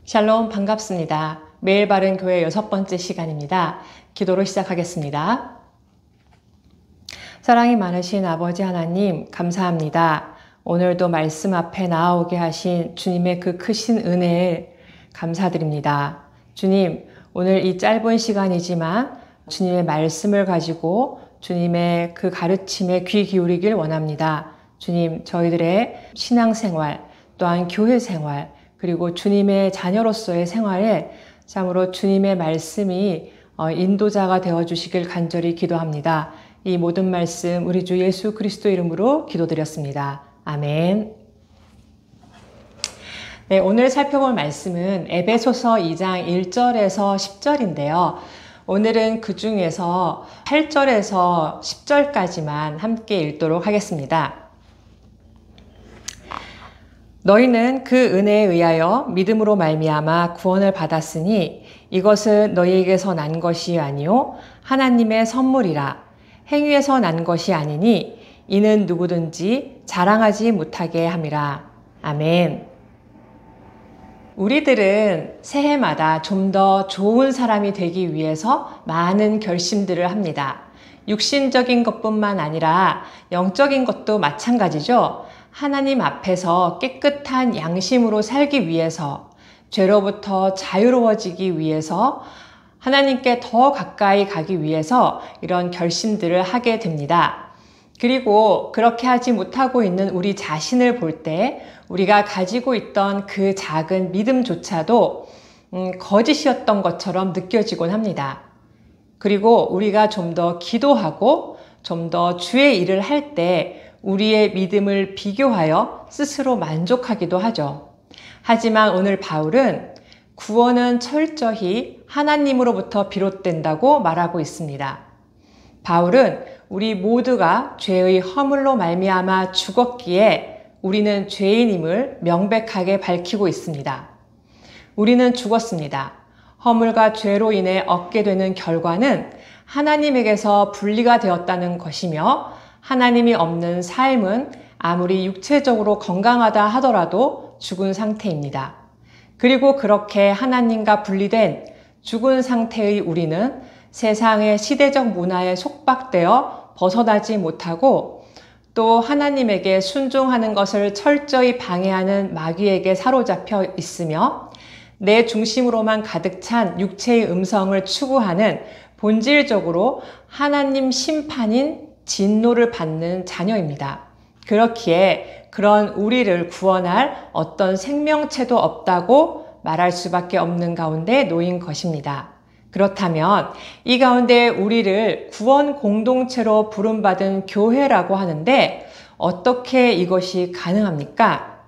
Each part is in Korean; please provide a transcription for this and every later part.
샬롬 반갑습니다. 매일 바른 교회 6번째 시간입니다. 기도로 시작하겠습니다. 사랑이 많으신 아버지 하나님 감사합니다. 오늘도 말씀 앞에 나아오게 하신 주님의 그 크신 은혜에 감사드립니다. 주님, 오늘 이 짧은 시간이지만 주님의 말씀을 가지고 주님의 그 가르침에 귀 기울이길 원합니다. 주님, 저희들의 신앙생활, 또한 교회생활, 그리고 주님의 자녀로서의 생활에 참으로 주님의 말씀이 인도자가 되어주시길 간절히 기도합니다. 이 모든 말씀 우리 주 예수 그리스도 이름으로 기도드렸습니다. 아멘. 네, 오늘 살펴볼 말씀은 에베소서 2장 1절에서 10절인데요. 오늘은 그 중에서 8절에서 10절까지만 함께 읽도록 하겠습니다. 너희는 그 은혜에 의하여 믿음으로 말미암아 구원을 받았으니 이것은 너희에게서 난 것이 아니요 하나님의 선물이라. 행위에서 난 것이 아니니 이는 누구든지 자랑하지 못하게 함이라. 아멘. 우리들은 새해마다 좀 더 좋은 사람이 되기 위해서 많은 결심들을 합니다. 육신적인 것뿐만 아니라 영적인 것도 마찬가지죠. 하나님 앞에서 깨끗한 양심으로 살기 위해서, 죄로부터 자유로워지기 위해서, 하나님께 더 가까이 가기 위해서 이런 결심들을 하게 됩니다. 그리고 그렇게 하지 못하고 있는 우리 자신을 볼 때 우리가 가지고 있던 그 작은 믿음조차도 거짓이었던 것처럼 느껴지곤 합니다. 그리고 우리가 좀 더 기도하고 좀 더 주의 일을 할 때 우리의 믿음을 비교하여 스스로 만족하기도 하죠. 하지만 오늘 바울은 구원은 철저히 하나님으로부터 비롯된다고 말하고 있습니다. 바울은 우리 모두가 죄의 허물로 말미암아 죽었기에 우리는 죄인임을 명백하게 밝히고 있습니다. 우리는 죽었습니다. 허물과 죄로 인해 얻게 되는 결과는 하나님에게서 분리가 되었다는 것이며 하나님이 없는 삶은 아무리 육체적으로 건강하다 하더라도 죽은 상태입니다. 그리고 그렇게 하나님과 분리된 죽은 상태의 우리는 세상의 시대적 문화에 속박되어 벗어나지 못하고 또 하나님에게 순종하는 것을 철저히 방해하는 마귀에게 사로잡혀 있으며 내 중심으로만 가득 찬 육체의 음성을 추구하는 본질적으로 하나님 심판인 진노를 받는 자녀입니다. 그렇기에 그런 우리를 구원할 어떤 생명체도 없다고 말할 수밖에 없는 가운데 놓인 것입니다. 그렇다면 이 가운데 우리를 구원 공동체로 부름받은 교회라고 하는데 어떻게 이것이 가능합니까?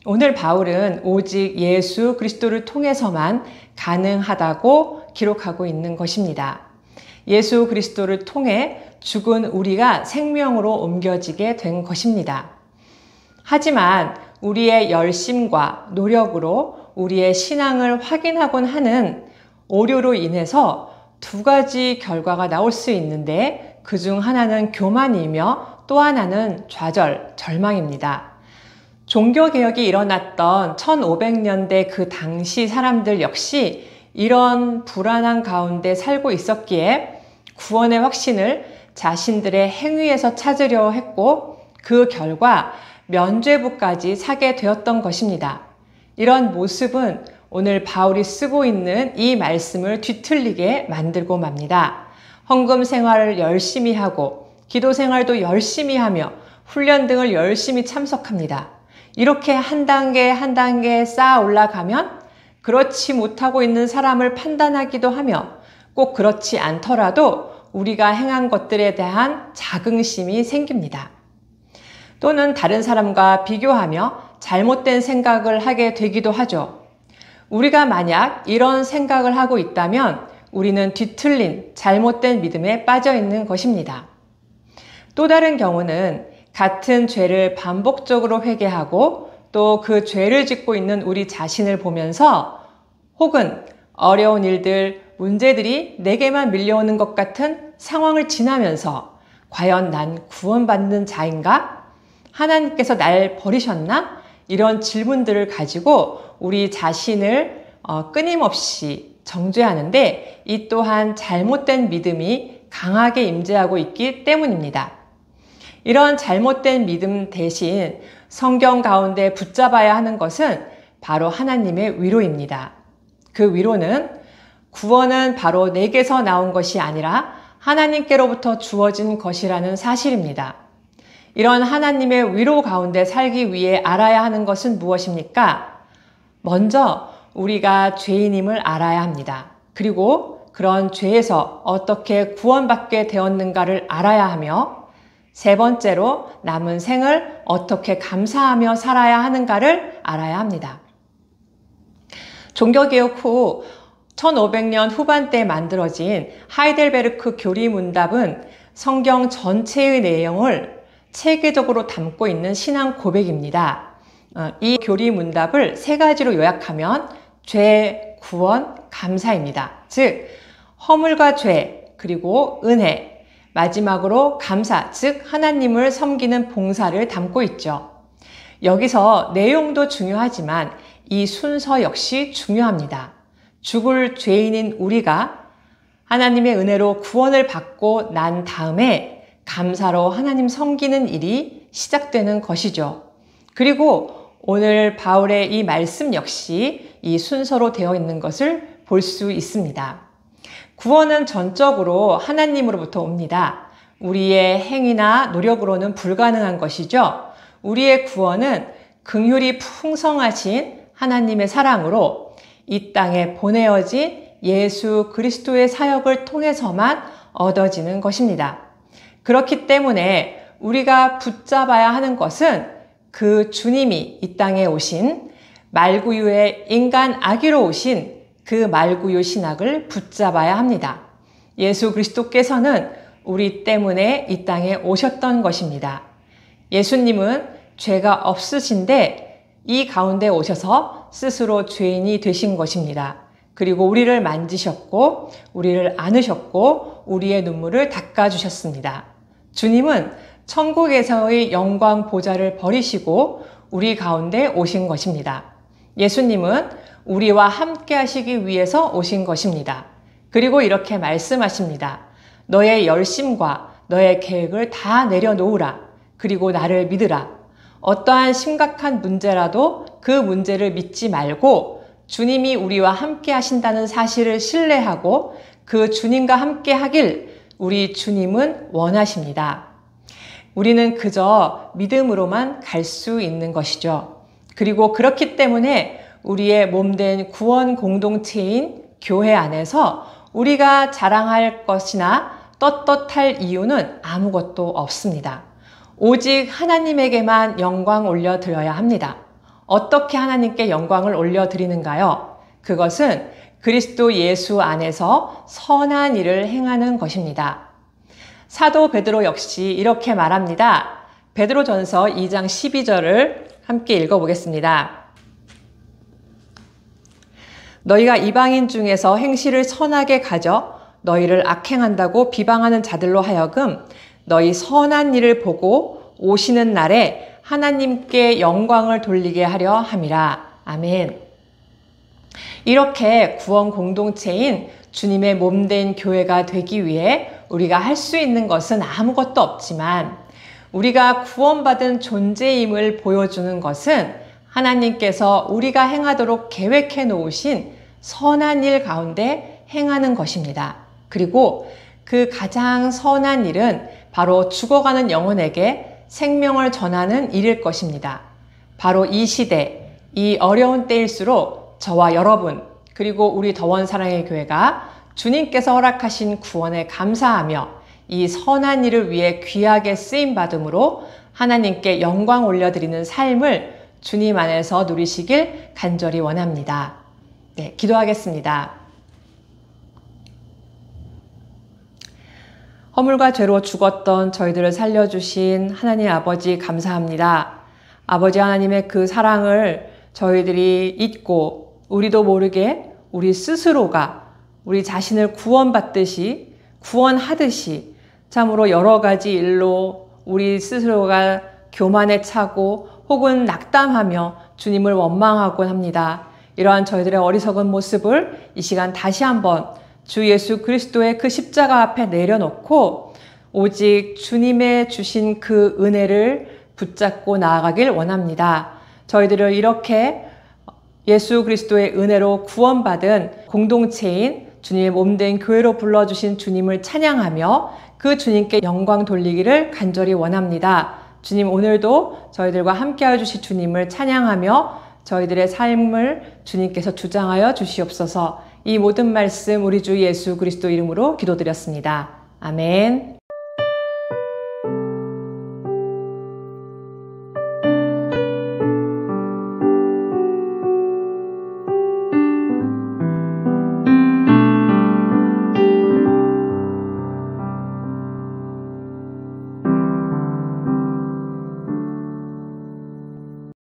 오늘 바울은 오직 예수 그리스도를 통해서만 가능하다고 기록하고 있는 것입니다. 예수 그리스도를 통해 죽은 우리가 생명으로 옮겨지게 된 것입니다. 하지만 우리의 열심과 노력으로 우리의 신앙을 확인하곤 하는 오류로 인해서 두 가지 결과가 나올 수 있는데 그중 하나는 교만이며 또 하나는 좌절, 절망입니다. 종교개혁이 일어났던 1500년대 그 당시 사람들 역시 이런 불안한 가운데 살고 있었기에 구원의 확신을 자신들의 행위에서 찾으려 했고 그 결과 면죄부까지 사게 되었던 것입니다. 이런 모습은 오늘 바울이 쓰고 있는 이 말씀을 뒤틀리게 만들고 맙니다. 헌금 생활을 열심히 하고 기도 생활도 열심히 하며 훈련 등을 열심히 참석합니다. 이렇게 한 단계 한 단계 쌓아 올라가면 그렇지 못하고 있는 사람을 판단하기도 하며 꼭 그렇지 않더라도 우리가 행한 것들에 대한 자긍심이 생깁니다. 또는 다른 사람과 비교하며 잘못된 생각을 하게 되기도 하죠. 우리가 만약 이런 생각을 하고 있다면 우리는 뒤틀린 잘못된 믿음에 빠져 있는 것입니다. 또 다른 경우는 같은 죄를 반복적으로 회개하고 또 그 죄를 짓고 있는 우리 자신을 보면서 혹은 어려운 일들, 문제들이 내게만 밀려오는 것 같은 상황을 지나면서 과연 난 구원받는 자인가? 하나님께서 날 버리셨나? 이런 질문들을 가지고 우리 자신을 끊임없이 정죄하는데 이 또한 잘못된 믿음이 강하게 임재하고 있기 때문입니다. 이런 잘못된 믿음 대신 성경 가운데 붙잡아야 하는 것은 바로 하나님의 위로입니다. 그 위로는 구원은 바로 내게서 나온 것이 아니라 하나님께로부터 주어진 것이라는 사실입니다. 이런 하나님의 위로 가운데 살기 위해 알아야 하는 것은 무엇입니까? 먼저 우리가 죄인임을 알아야 합니다. 그리고 그런 죄에서 어떻게 구원받게 되었는가를 알아야 하며, 세 번째로 남은 생을 어떻게 감사하며 살아야 하는가를 알아야 합니다. 종교개혁 후 1500년 후반대에 만들어진 하이델베르크 교리문답은 성경 전체의 내용을 체계적으로 담고 있는 신앙 고백입니다. 이 교리문답을 세 가지로 요약하면 죄, 구원, 감사입니다. 즉 허물과 죄, 그리고 은혜, 마지막으로 감사, 즉 하나님을 섬기는 봉사를 담고 있죠. 여기서 내용도 중요하지만 이 순서 역시 중요합니다. 죽을 죄인인 우리가 하나님의 은혜로 구원을 받고 난 다음에 감사로 하나님 섬기는 일이 시작되는 것이죠. 그리고 오늘 바울의 이 말씀 역시 이 순서로 되어 있는 것을 볼 수 있습니다. 구원은 전적으로 하나님으로부터 옵니다. 우리의 행위나 노력으로는 불가능한 것이죠. 우리의 구원은 긍휼이 풍성하신 하나님의 사랑으로 이 땅에 보내어진 예수 그리스도의 사역을 통해서만 얻어지는 것입니다. 그렇기 때문에 우리가 붙잡아야 하는 것은 그 주님이 이 땅에 오신 말구유의 인간 아기로 오신 그 말구유 신학을 붙잡아야 합니다. 예수 그리스도께서는 우리 때문에 이 땅에 오셨던 것입니다. 예수님은 죄가 없으신데 이 가운데 오셔서 스스로 죄인이 되신 것입니다. 그리고 우리를 만지셨고 우리를 안으셨고 우리의 눈물을 닦아주셨습니다. 주님은 천국에서의 영광 보좌를 버리시고 우리 가운데 오신 것입니다. 예수님은 우리와 함께 하시기 위해서 오신 것입니다. 그리고 이렇게 말씀하십니다. 너의 열심과 너의 계획을 다 내려놓으라. 그리고 나를 믿으라. 어떠한 심각한 문제라도 그 문제를 믿지 말고 주님이 우리와 함께 하신다는 사실을 신뢰하고 그 주님과 함께 하길 우리 주님은 원하십니다. 우리는 그저 믿음으로만 갈 수 있는 것이죠. 그리고 그렇기 때문에 우리의 몸된 구원 공동체인 교회 안에서 우리가 자랑할 것이나 떳떳할 이유는 아무것도 없습니다. 오직 하나님에게만 영광 올려드려야 합니다. 어떻게 하나님께 영광을 올려드리는가요? 그것은 그리스도 예수 안에서 선한 일을 행하는 것입니다. 사도 베드로 역시 이렇게 말합니다. 베드로전서 2장 12절을 함께 읽어보겠습니다. 너희가 이방인 중에서 행실을 선하게 가져 너희를 악행한다고 비방하는 자들로 하여금 너희 선한 일을 보고 오시는 날에 하나님께 영광을 돌리게 하려 함이라. 아멘. 이렇게 구원 공동체인 주님의 몸된 교회가 되기 위해 우리가 할 수 있는 것은 아무것도 없지만 우리가 구원받은 존재임을 보여주는 것은 하나님께서 우리가 행하도록 계획해 놓으신 선한 일 가운데 행하는 것입니다. 그리고 그 가장 선한 일은 바로 죽어가는 영혼에게 생명을 전하는 일일 것입니다. 바로 이 시대, 이 어려운 때일수록 저와 여러분, 그리고 우리 더원 사랑의 교회가 주님께서 허락하신 구원에 감사하며 이 선한 일을 위해 귀하게 쓰임받음으로 하나님께 영광 올려드리는 삶을 주님 안에서 누리시길 간절히 원합니다. 네, 기도하겠습니다. 허물과 죄로 죽었던 저희들을 살려주신 하나님 아버지 감사합니다. 아버지 하나님의 그 사랑을 저희들이 잊고 우리도 모르게 우리 스스로가 우리 자신을 구원받듯이 구원하듯이 참으로 여러 가지 일로 우리 스스로가 교만에 차고 혹은 낙담하며 주님을 원망하곤 합니다. 이러한 저희들의 어리석은 모습을 이 시간 다시 한번 주 예수 그리스도의 그 십자가 앞에 내려놓고 오직 주님의 주신 그 은혜를 붙잡고 나아가길 원합니다. 저희들을 이렇게 예수 그리스도의 은혜로 구원받은 공동체인 주님의 몸된 교회로 불러주신 주님을 찬양하며 그 주님께 영광 돌리기를 간절히 원합니다. 주님, 오늘도 저희들과 함께하여 주실 주님을 찬양하며 저희들의 삶을 주님께서 주장하여 주시옵소서. 이 모든 말씀 우리 주 예수 그리스도 이름으로 기도드렸습니다. 아멘.